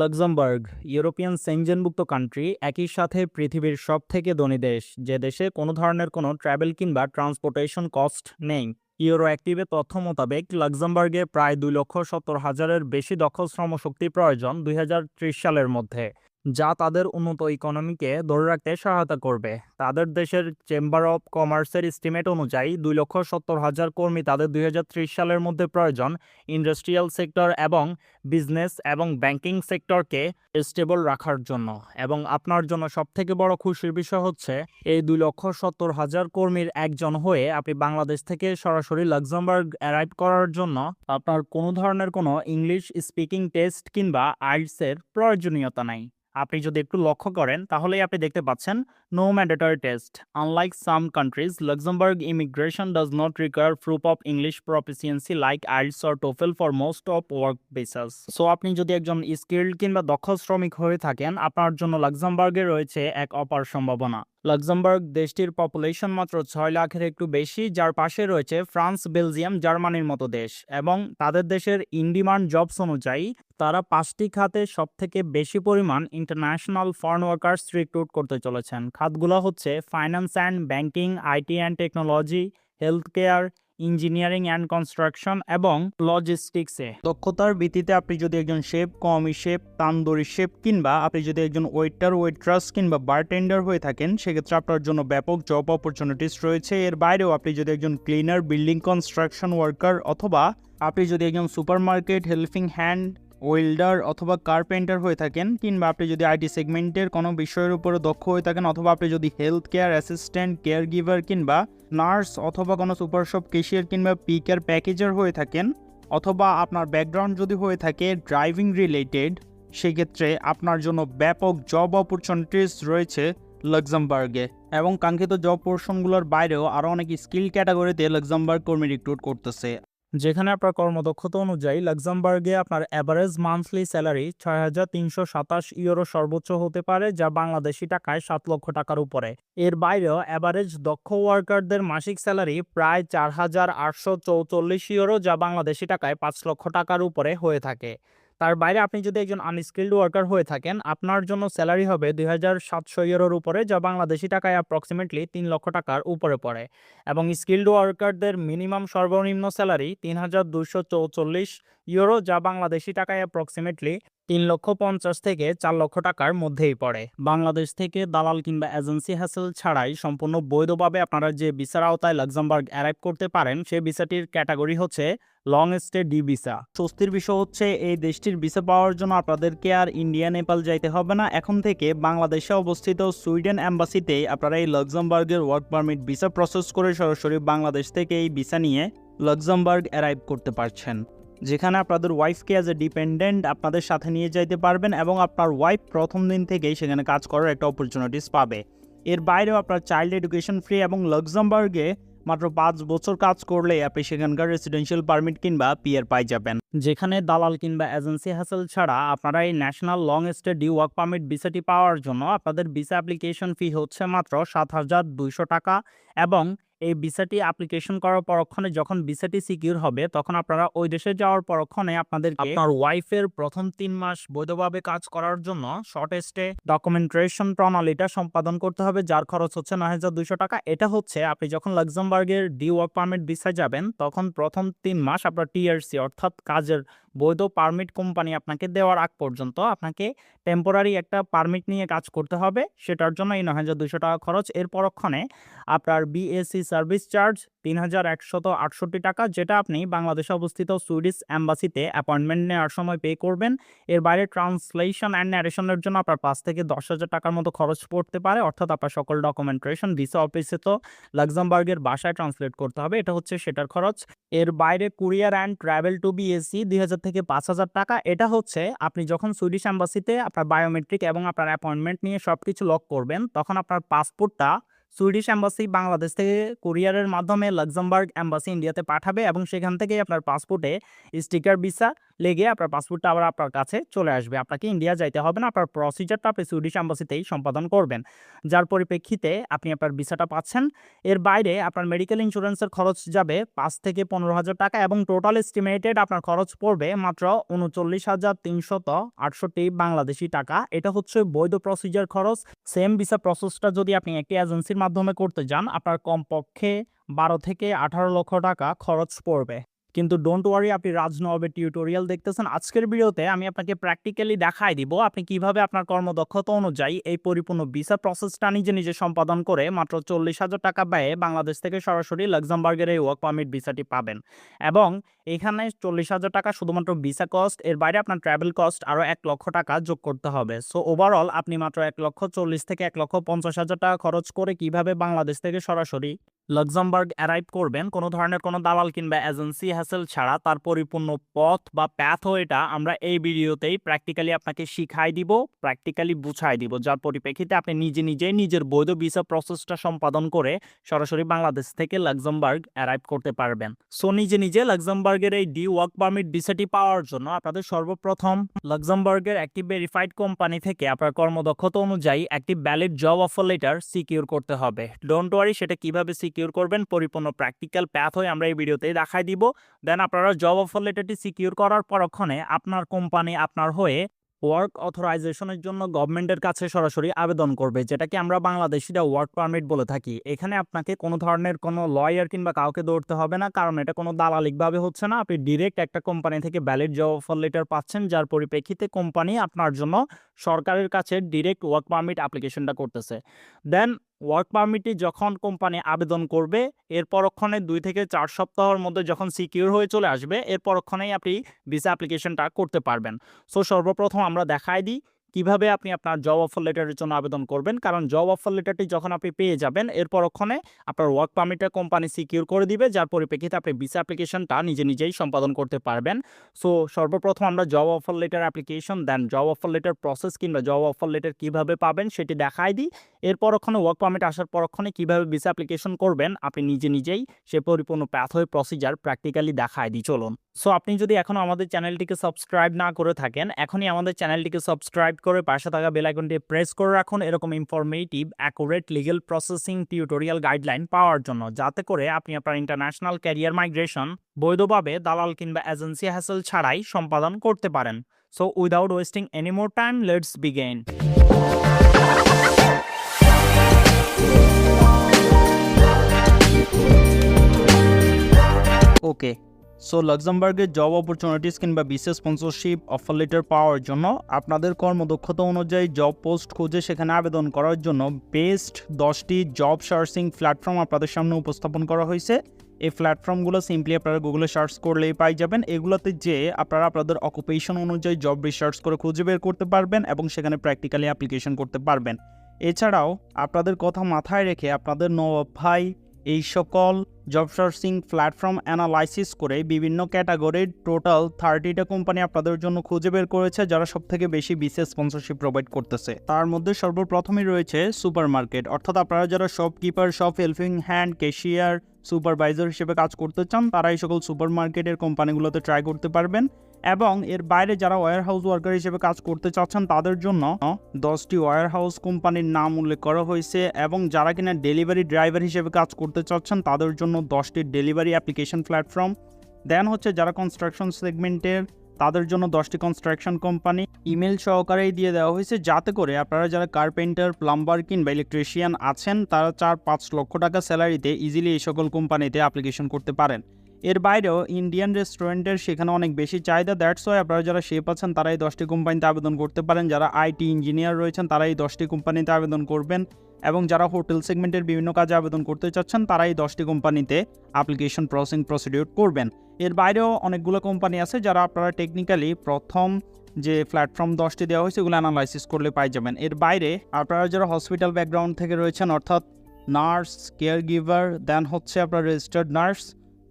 Luxembourg European সেনজেনভুক্ত country, একই সাথে পৃথিবীর সবথেকে ধনী দেশ, যে দেশে কোনো ধরনের কোনো ট্রাভেল কিংবা ট্রান্সপোর্টেশন কস্ট নেই। ইউরো অ্যাক্টিভের তথ্য মোতাবেক লাক্সেমবার্গে প্রায় 2,70,000-এর বেশি দক্ষ শ্রমশক্তি প্রয়োজন 2030 সালের মধ্যে, যা তাদের উন্নত ইকোনমিকে ধরে রাখতে সহায়তা করবে। তাদের দেশের চেম্বার অব কমার্সের এস্টিমেট অনুযায়ী 2,70,000 কর্মী তাদের 2030 সালের মধ্যে প্রয়োজন ইন্ডাস্ট্রিয়াল সেক্টর এবং বিজনেস এবং ব্যাংকিং সেক্টরকে স্টেবল রাখার জন্য। এবং আপনার জন্য সবথেকে বড় খুশির বিষয় হচ্ছে, এই 2,70,000 কর্মীর একজন হয়ে আপনি বাংলাদেশ থেকে সরাসরি লাক্সেমবার্গ অ্যারাইভ করার জন্য আপনার কোনো ধরনের কোনো ইংলিশ স্পিকিং টেস্ট কিংবা আইএলটিএস-এর প্রয়োজনীয়তা নাই। আপনি যদি একটু লক্ষ্য করেন তাহলেই আপনি দেখতে পাচ্ছেন no mandatory test. Unlike some countries, Luxembourg immigration does not require proof of English proficiency like IELTS or TOEFL for most of work visas. So আপনি যদি একজন স্কিল্ড কিংবা দক্ষ শ্রমিক হয়ে থাকেন, আপনার জন্য লাক্সেমবার্গে রয়েছে এক অপার সম্ভাবনা। লাক্সেমবার্গ দেশটির পপুলেশন মাত্র 6 লাখের একটু বেশি, যার পাশে রয়েছে ফ্রান্স, বেলজিয়াম, জার্মানির মতো দেশ। এবং তাদের দেশের ইনডিমান্ড জবস অনুযায়ী তারা 5টি খাতে সবথেকে বেশি পরিমাণ ইন্টারন্যাশনাল ফরেন ওয়ার্কার্স রিক্রুট করতে চলেছেন। খাতগুলো হচ্ছে finance and banking, IT and technology, health care, engineering and construction এবং লজিস্টিক্সে। দক্ষতার ভিত্তিতে আপনি যদি একজন শেফ, কমি শেফ, তান্দুরি শেফ কিংবা আপনি যদি একজন ওয়েটার, ওয়েট্রাস কিংবা বারটেন্ডার হয়ে থাকেন, সেক্ষেত্রে আপনার জন্য ব্যাপক জব অপরচুনিটিস রয়েছে। এর বাইরেও আপনি যদি একজন ক্লিনার, বিল্ডিং কনস্ট্রাকশন ওয়ার্কার অথবা আপনি যদি একজন সুপারমার্কেট হেল্পিং হ্যান্ড, ওয়েল্ডার অথবা কার্পেন্টার হয়ে থাকেন, কিংবা আপনি যদি আইটি সেগমেন্টের কোনো বিষয়ের উপরে দক্ষ হয়ে থাকেন, অথবা আপনি যদি health care assistant, care giver কিংবা নার্স অথবা কোনো সুপার শপ কেশিয়ার কিংবা পিকার প্যাকেজার হয়ে থাকেন, অথবা আপনার ব্যাকগ্রাউন্ড যদি হয়ে থাকে ড্রাইভিং রিলেটেড, সেক্ষেত্রে আপনার জন্য ব্যাপক জব অপরচুনিটিস রয়েছে লাক্সেমবার্গে। এবং কাঙ্ক্ষিত জব পোর্শনগুলোর বাইরেও আরও অনেক স্কিল ক্যাটাগরিতে লাক্সেমবার্গ কর্মী রিক্রুট করতেছে, যেখানে আপনার কর্মদক্ষতা অনুযায়ী লাক্সেমবার্গে আপনার অ্যাভারেজ মান্থলি স্যালারি 6,327 ইউরো সর্বোচ্চ হতে পারে, যা বাংলাদেশি টাকায় 7 লক্ষ টাকার উপরে। এর বাইরেও অ্যাভারেজ দক্ষ ওয়ার্কারদের মাসিক স্যালারি প্রায় 4,844 ইউরো, যা বাংলাদেশি টাকায় 5 লক্ষ টাকার উপরে হয়ে থাকে। তার বাইরে আপনি যদি একজন আনস্কিল্ড ওয়ার্কার হয়ে থাকেন, আপনার জন্য স্যালারি হবে 2,700 ইউরোর উপরে, যা বাংলাদেশি টাকায় অ্যাপ্রক্সিমেটলি 3 লক্ষ টাকার উপরে পড়ে। এবং স্কিল্ড ওয়ার্কারদের মিনিমাম সর্বনিম্ন স্যালারি 3,244 ইউরো, যা বাংলাদেশি টাকায় অ্যাপ্রক্সিমেটলি 3,50,000 থেকে 4 লক্ষ টাকার মধ্যেই পড়ে। বাংলাদেশ থেকে দালাল কিংবা এজেন্সি হ্যাসেল ছাড়াই সম্পূর্ণ বৈধভাবে আপনারা যে ভিসার আওতায় লাক্সেমবার্গ অ্যারাইভ করতে পারেন, সেই ভিসাটির ক্যাটাগরি হচ্ছে লং স্টে ডি ভিসা। স্বস্তির বিষয় হচ্ছে, এই দেশটির ভিসা পাওয়ার জন্য আপনাদেরকে আর ইন্ডিয়া, নেপাল যাইতে হবে না। এখন থেকে বাংলাদেশে অবস্থিত সুইডেন এম্বাসিতেই আপনারা এই লাক্সেমবার্গের ওয়ার্ক পারমিট ভিসা প্রসেস করে সরাসরি বাংলাদেশ থেকে এই ভিসা নিয়ে লাক্সেমবার্গ অ্যারাইভ করতে পারছেন, যেখানে আপনাদের ওয়াইফকে অ্যাজ এ ডিপেন্ডেন্ট আপনাদের সাথে নিয়ে যাইতে পারবেন এবং আপনার ওয়াইফ প্রথম দিন থেকেই সেখানে কাজ করার একটা অপরচুনিটিস পাবে। এর বাইরেও আপনার চাইল্ড এডুকেশন ফ্রি এবং লাক্সেমবার্গে মাত্র 5 বছর কাজ করলে আপনি সেখানকার রেসিডেন্সিয়াল পারমিট কিংবা পিআর পাই যাবেন, যেখানে দালাল কিংবা এজেন্সি হ্যাসেল ছাড়া আপনারা এই national long stay D work permit ভিসাটি পাওয়ার জন্য আপনাদের ভিসা অ্যাপ্লিকেশন ফি হচ্ছে মাত্র 7,200 টাকা। এবং এই ভিসাটি অ্যাপ্লিকেশন করার পরক্ষণে যখন ভিসাটি সিকিউর হবে, তখন আপনারা ওই দেশে যাওয়ার পরক্ষণে আপনাদেরকে আপনার ওয়াইফের প্রথম 3 মাস বৈধভাবে কাজ করার জন্য শর্ট স্টে ডকুমেন্টেশন প্রণালীটা সম্পাদন করতে হবে, যার খরচ হচ্ছে 9,200 টাকা। এটা হচ্ছে আপনি যখন লাক্সেমবার্গের ডি ওয়ার্ক পারমিট ভিসায় যাবেন, তখন প্রথম 3 মাস আপনার টিআরসি অর্থাৎ কাজের বৈধ পারমিট কোম্পানি আপনাকে দেওয়ার আগ পর্যন্ত আপনাকে টেম্পোরারি একটা পারমিট নিয়ে কাজ করতে হবে। সেটার জন্য এই 9,200 টাকা খরচ। এর পরক্ষণে আপনার বিএসসি সার্ভিস চার্জ 3,168 টাকা, যেটা আপনি বাংলাদেশে অবস্থিত সুইডিশ এম্বাসিতে অ্যাপয়েন্টমেন্ট নেওয়ার সময় পে করবেন। এর বাইরে ট্রান্সলেশন অ্যান্ড ন্যারেশনের জন্য আপনার 5 থেকে 10,000 টাকার মতো খরচ পড়তে পারে, অর্থাৎ আপনার সকল ডকুমেন্টেশন ভিসা অফিসে তো লাক্সেমবার্গের ভাষায় ট্রান্সলেট করতে হবে, এটা হচ্ছে সেটার খরচ। এর বাইরে courier and travel to BSc 2,000 থেকে 5,000 টাকা। এটা হচ্ছে আপনি যখন সুইডিশ এম্বাসিতে আপনার বায়োমেট্রিক এবং আপনার অ্যাপয়েন্টমেন্ট নিয়ে সবকিছু লক করবেন, তখন আপনার পাসপোর্টটা সুইডিশ এম্বাসি বাংলাদেশ থেকে কুরিয়ারের মাধ্যমে লাক্সেমবার্গ এম্বাসি ইন্ডিয়াতে পাঠাবে এবং সেখান থেকেই আপনার পাসপোর্টে স্টিকার ভিসা লেগে আপনার পাসপোর্টটা আবার আপনার কাছে চলে আসবে। আপনাকে ইন্ডিয়া যাইতে হবে না। আপনার প্রসিজারটা আপনি সুইডিশ এম্বাসিতেই সম্পাদন করবেন। যার পরিপ্রেক্ষিতে আপনি আপনার ভিসাটা পাচ্ছেন। এর বাইরে আপনার মেডিকেল ইন্স্যুরেন্সের খরচ যাবে ৫ থেকে ১৫,০০০ টাকা এবং টোটাল এস্টিমেটেড আপনার খরচ পড়বে মাত্র ৩৯,৩৬৮ বাংলাদেশি টাকা। এটা হচ্ছে বৈধ প্রসিজার খরচ। সেম ভিসা প্রসেসটা যদি আপনি একটি এজেন্সির মাধ্যমে করতে যান, আপনার কমপক্ষে ১২ থেকে ১৮ লক্ষ টাকা খরচ পড়বে। কিন্তু ডোন্ট ওয়ারি, আপনি রাজনবের টিউটোরিয়াল দেখতেছেন। আজকের ভিডিওতে আমি আপনাকে প্র্যাকটিক্যালি দেখাই দিব আপনি কিভাবে আপনার কর্মদক্ষতা অনুযায়ী এই পরিপূর্ণ ভিসা প্রসেসটা নিজে সম্পাদন করে মাত্র ৪০,০০০ টাকা ব্যয়ে বাংলাদেশ থেকে সরাসরি লাক্সেমবার্গের এই ওয়ার্ক পারমিট ভিসাটি পাবেন। এবং এখানে ৪০,০০০ টাকা শুধুমাত্র ভিসা কস্ট, এর বাইরে আপনার ট্রাভেল কস্ট আরও ১ লক্ষ টাকা যোগ করতে হবে। সো ওভারঅল আপনি মাত্র ১,৪০,০০০ থেকে ১,৫০,০০০ টাকা খরচ করে কিভাবে বাংলাদেশ থেকে সরাসরি লাক্সেমবার্গ অ্যারাইভ করবেন কোনো ধরনের কোনো দালাল কিংবা এজেন্সি হ্যাসেল ছাড়া, তার পরিপূর্ণ পথ বা প্যাথওয়েটা আমরা এই ভিডিওতেই প্র্যাকটিক্যালি আপনাকে শিখাই দিব, প্র্যাকটিক্যালি বুঝাই দিব, যার পরিপ্রেক্ষিতে আপনি নিজেই নিজের বৈধ ভিসা প্রসেসটা সম্পাদন করে সরাসরি বাংলাদেশ থেকে লাক্সেমবার্গ অ্যারাইভ করতে পারবেন। সো নিজে লাক্সেমবার্গের এই ডি ওয়ার্ক পারমিট ভিসাটি পাওয়ার জন্য আপনাদের সর্বপ্রথম লাক্সেমবার্গের একটি ভেরিফাইড কোম্পানি থেকে আপনার কর্মদক্ষতা অনুযায়ী একটি valid job offer letter secure করতে হবে। ডোন্ট ওয়ারি, সেটা কিভাবে সিকিউর করবেন পরিপূর্ণ প্র্যাকটিক্যাল প্যাথ হয়ে আমরা এই ভিডিওতেই দেখাই দিব। দেন আপনারা জব অফার লেটারটি সিকিউর করার পরক্ষণে আপনার কোম্পানি আপনার হয়ে ওয়ার্ক অথরাইজেশনের জন্য গভর্নমেন্টের কাছে সরাসরি আবেদন করবে, যেটাকে আমরা বাংলাদেশিরা ওয়ার্ক পারমিট বলে থাকি। এখানে আপনাকে কোনো ধরনের কোনো লয়ার কিংবা কাউকে দৌড়তে হবে না, কারণ এটা কোনো দালালিকভাবে হচ্ছে না। আপনি ডিরেক্ট একটা কোম্পানি থেকে ভ্যালিড জব অফার লেটার পাচ্ছেন, যার পরিপ্রেক্ষিতে কোম্পানি আপনার জন্য সরকারের কাছে ডিরেক্ট ওয়ার্ক পারমিট অ্যাপ্লিকেশনটা করতেছে। দেন ওয়ার্ক পারমিটটি যখন কোম্পানি আবেদন করবে, এর পরক্ষণে ২ থেকে ৪ সপ্তাহের মধ্যে যখন সিকিউর হয়ে চলে আসবে, এর পরক্ষণেই আপনি ভিসা অ্যাপ্লিকেশনটা করতে পারবেন। সো সর্বপ্রথম আমরা দেখাই দিই কিভাবে আপনি আপনার জব অফার লেটারের জন্য আবেদন করবেন, কারণ জব অফার লেটারটি যখন আপনি পেয়ে যাবেন, এর পরক্ষণে আপনার ওয়ার্ক পারমিটটা কোম্পানি সিকিউর করে দিবে, যার পরিপ্রেক্ষিতে আপনি ভিসা অ্যাপ্লিকেশনটা নিজেই সম্পাদন করতে পারবেন। সো সর্বপ্রথম আমরা জব অফার লেটার অ্যাপ্লিকেশন, দেন জব অফার লেটার প্রসেস কিংবা জব অফার লেটার কীভাবে পাবেন সেটি দেখাই দিই। এর পরক্ষণে ওয়ার্ক পারমিট আসার পরক্ষণে কীভাবে ভিসা অ্যাপ্লিকেশন করবেন আপনি নিজেই সে পরিপূর্ণ প্যাথওয়ে প্রসিজার প্র্যাকটিক্যালি দেখাই দিই, চলুন। সো আপনি যদি এখনও আমাদের চ্যানেলটিকে সাবস্ক্রাইব না করে থাকেন, এখনই আমাদের চ্যানেলটিকে সাবস্ক্রাইব করে পাশে থাকা বেল আইকনটি প্রেস করে রাখুন এরকম informative accurate legal processing tutorial guideline পাওয়ার জন্য, যাতে করে আপনি আপনার ইন্টারন্যাশনাল ক্যারিয়ার মাইগ্রেশন বৈধভাবে দালাল কিংবা এজেন্সি হ্যাসেল ছাড়াই সম্পাদন করতে পারেন। So without wasting any more time, let's begin. Okay, so লাক্সেমবার্গের জব অপরচুনিটিস কিংবা ভিসা স্পন্সরশিপ অফার লেটার পাওয়ার জন্য আপনাদের কর্মদক্ষতা অনুযায়ী জব পোস্ট খুঁজে সেখানে আবেদন করার জন্য বেস্ট 10টি জব সার্চিং প্ল্যাটফর্ম আপনাদের সামনে উপস্থাপন করা হয়েছে। এই প্ল্যাটফর্মগুলো সিম্পলি আপনারা গুগলে সার্চ করলেই পাই যাবেন। এগুলোতে যে আপনারা আপনাদের অকুপেশন অনুযায়ী জব রিসার্চ করে খুঁজে বের করতে পারবেন এবং সেখানে প্র্যাকটিক্যালি অ্যাপ্লিকেশন করতে পারবেন। এছাড়াও আপনাদের কথা মাথায় রেখে আপনাদের নবাব ভাই এই সকল জব সার্চিং প্ল্যাটফর্ম অ্যানালাইসিস করে বিভিন্ন ক্যাটাগরির টোটাল 30টা কোম্পানি আপনাদের জন্য খুঁজে বের করেছে, যারা সবথেকে বেশি ভিসা স্পন্সরশিপ প্রোভাইড করতেছে। তার মধ্যে সর্বপ্রথমেই রয়েছে সুপার মার্কেট, অর্থাৎ আপনারা যারা shopkeeper, shop helping hand, cashier, supervisor হিসেবে কাজ করতে চান, তারা এই সকল সুপার মার্কেটের কোম্পানিগুলোতে ট্রাই করতে পারবেন। এবং এর বাইরে যারা ওয়্যার হাউস ওয়ার্কার হিসেবে কাজ করতে চাচ্ছেন, তাদের জন্য 10টি ওয়্যার হাউস কোম্পানির নাম উল্লেখ করা হয়েছে। এবং যারা কিনা ডেলিভারি ড্রাইভার হিসেবে কাজ করতে চাচ্ছেন, তাদের জন্য 10টি ডেলিভারি অ্যাপ্লিকেশন প্ল্যাটফর্ম। দেন হচ্ছে যারা কনস্ট্রাকশন সেগমেন্টের, তাদের জন্য 10টি কনস্ট্রাকশন কোম্পানি ইমেল সহকারেই দিয়ে দেওয়া হয়েছে, যাতে করে আপনারা যারা কার্পেন্টার, প্লাম্বার কিংবা ইলেকট্রিশিয়ান আছেন, তারা 4-5 লক্ষ টাকা স্যালারিতে ইজিলি এই সকল কোম্পানিতে অ্যাপ্লিকেশন করতে পারেন। এর বাইরেও ইন্ডিয়ান রেস্টুরেন্টের সেখানে অনেক বেশি চাহিদা, দ্যাটস ওয়াই আপনারা যারা শেফ আছেন তারা এই 10টি কোম্পানিতে আবেদন করতে পারেন। যারা আইটি ইঞ্জিনিয়ার রয়েছেন তারা এই 10টি কোম্পানিতে আবেদন করবেন। এবং যারা হোটেল সেগমেন্টের বিভিন্ন কাজে আবেদন করতে চাচ্ছেন, তারা এই 10টি কোম্পানিতে অ্যাপ্লিকেশন প্রসেসিং প্রসিডিউর করবেন। এর বাইরেও অনেকগুলো কোম্পানি আছে যারা আপনারা টেকনিক্যালি প্রথম যে প্ল্যাটফর্ম 10টি দেওয়া হয়েছে এগুলো অ্যানালাইসিস করলে পাই যাবেন। এর বাইরে আপনারা যারা হসপিটাল ব্যাকগ্রাউন্ড থেকে রয়েছেন, অর্থাৎ নার্স, কেয়ার গিভার, দেন হচ্ছে আপনার রেজিস্টার্ড নার্স,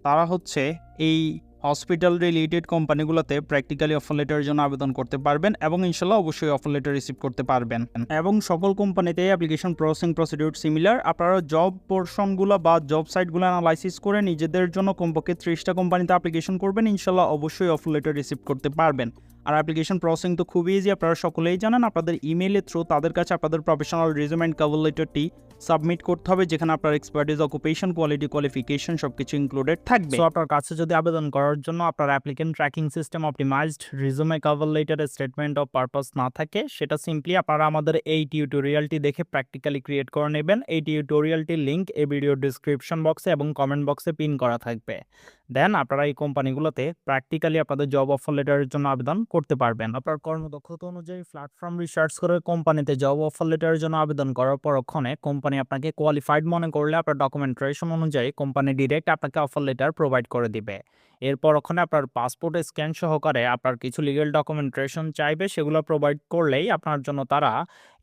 তারা হচ্ছে এই হসপিটাল রিলেটেড কোম্পানিগুলোতে প্র্যাকটিক্যালি অফার লেটারের জন্য আবেদন করতে পারবেন এবং ইনশাল্লাহ অবশ্যই অফার লেটার রিসিভ করতে পারবেন। এবং সকল কোম্পানিতে অ্যাপ্লিকেশন প্রসেসিং প্রসিডিউর সিমিলার। আপনারা জব পোর্শনগুলো বা জব সাইটগুলো অ্যানালাইসিস করে নিজেদের জন্য কমপক্ষে 30টা কোম্পানিতে অ্যাপ্লিকেশন করবেন, ইনশাল্লাহ অবশ্যই অফার লেটার রিসিভ করতে পারবেন। আর অ্যাপ্লিকেশন প্রসেসিং তো খুবই ইজি, আপনারা সকলেই জানেন। আপনাদের ইমেইলের থ্রু তাদের কাছে আপনাদের প্রফেশনাল রিজুমে অ্যান্ড কভার লেটারটি সাবমিট করতে হবে, যেখানে আপনার এক্সপার্টিস, অকুপেশন, কোয়ালিটি, কোয়ালিফিকেশন সবকিছু ইনক্লুডেড থাকবে। সো আপনার কাছে যদি আবেদন করার জন্য আপনার applicant tracking system optimized resume cover লেটারের স্টেটমেন্ট অফ পারপাস না থাকে, সেটা সিম্পলি আপনারা আমাদের এই টিউটোরিয়ালটি দেখে প্র্যাকটিক্যালি ক্রিয়েট করে নেবেন। এই টিউটোরিয়ালটির লিঙ্ক এই ভিডিও ডিসক্রিপশন বক্সে এবং কমেন্ট বক্সে পিন করা থাকবে। দেন আপনারা এই কোম্পানিগুলোতে প্র্যাকটিক্যালি আপনাদের জব অফার লেটারের জন্য আবেদন করতে পারবেন। আপনার কর্মদক্ষতা অনুযায়ী প্ল্যাটফর্ম রিসার্চ করে কোম্পানিতে জব অফার লেটারের জন্য আবেদন করার পরক্ষণে কোম্পানি আপনাকে কোয়ালিফাইড মনে করলে আপনার ডকুমেন্টেশন অনুযায়ী কোম্পানি ডিরেক্ট আপনাকে অফার লেটার প্রোভাইড করে দিবে। এরপর ওখানে আপনার পাসপোর্ট স্ক্যান সহকারে আপনার কিছু লিগেল ডকুমেন্টেশন চাইবে, সেগুলো প্রোভাইড করলেই আপনার জন্য তারা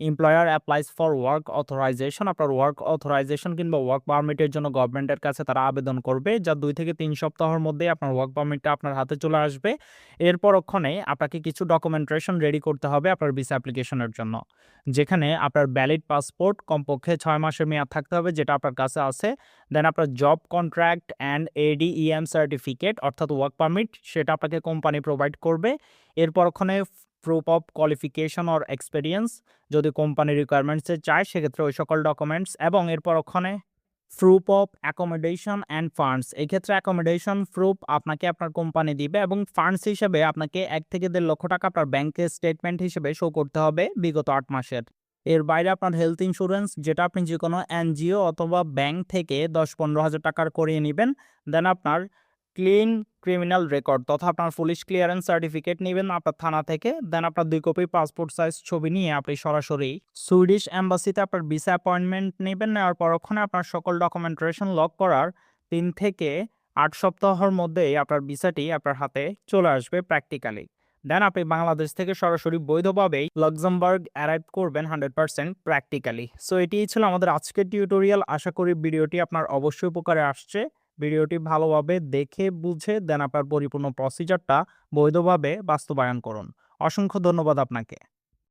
employer applies for work authorisation, আপনার ওয়ার্ক অথরাইজেশন কিংবা ওয়ার্ক পারমিটের জন্য গভর্নমেন্টের কাছে তারা আবেদন করবে, যা 2 থেকে 3 সপ্তাহের মধ্যেই আপনার ওয়ার্ক পারমিটটা আপনার হাতে চলে আসবে। এরপর ওখানে আপনাকে কিছু ডকুমেন্টেশন রেডি করতে হবে আপনার ভিসা অ্যাপ্লিকেশনের জন্য, যেখানে আপনার ভ্যালিড পাসপোর্ট কমপক্ষে 6 মাসের মেয়াদ থাকতে হবে, যেটা আপনার কাছে আছে। দেন আপনার job contract and ADEM certificate অর্থাৎ ওয়ার্ক পারমিট, সেটা আপনাকে কোম্পানি প্রোভাইড করবে। এরপর ওখানে proof of qualification or experience যদি কোম্পানি রিকোয়ারমেন্টসে চায় সেক্ষেত্রে ওই সকল ডকুমেন্টস, এবং এরপর ওখানে proof of accommodation and funds. এই ক্ষেত্রে অ্যাকোমোডেশন প্রুফ আপনাকে আপনার কোম্পানি দিবে এবং ফান্ডস হিসেবে আপনাকে 1 থেকে 1.5 লক্ষ টাকা আপনার ব্যাংকের স্টেটমেন্ট হিসেবে শো করতে হবে বিগত 8 মাসের। এর বাইরে আপনার হেলথ ইন্স্যুরেন্স, যেটা আপনি যে কোনো এনজিও অথবা ব্যাংক থেকে 10-15 হাজার টাকার করিয়ে নেবেন। দেন আপনার ক্লিন ক্রিমিনাল রেকর্ড তথা আপনার পুলিশ ক্লিয়ারেন্স সার্টিফিকেট নেবেন আপনার থানা থেকে। দেন আপনার 2 কপি পাসপোর্ট সাইজ ছবি নিয়ে আপনি সরাসরি সুইডিশ এম্বাসিতে আপনার ভিসা অ্যাপয়েন্টমেন্ট নেবেন। নেওয়ার পরক্ষণে আপনার সকল ডকুমেন্টেশন লক করার 3 থেকে 8 সপ্তাহের মধ্যেই আপনার ভিসাটি আপনার হাতে চলে আসবে প্র্যাকটিক্যালি। দেন আপনি বাংলাদেশ থেকে সরাসরি বৈধভাবেই লাক্সেমবার্গ অ্যারাইভ করবেন 100% প্র্যাকটিক্যালি। সো এটিই ছিল আমাদের আজকের টিউটোরিয়াল। আশা করি ভিডিওটি আপনার অবশ্যই উপকারে আসছে। ভিডিওটি ভালোভাবে দেখে বুঝে দেন আপনার পরিপূর্ণ প্রসিজারটা বৈধভাবে বাস্তবায়ন করুন। অসংখ্য ধন্যবাদ আপনাকে।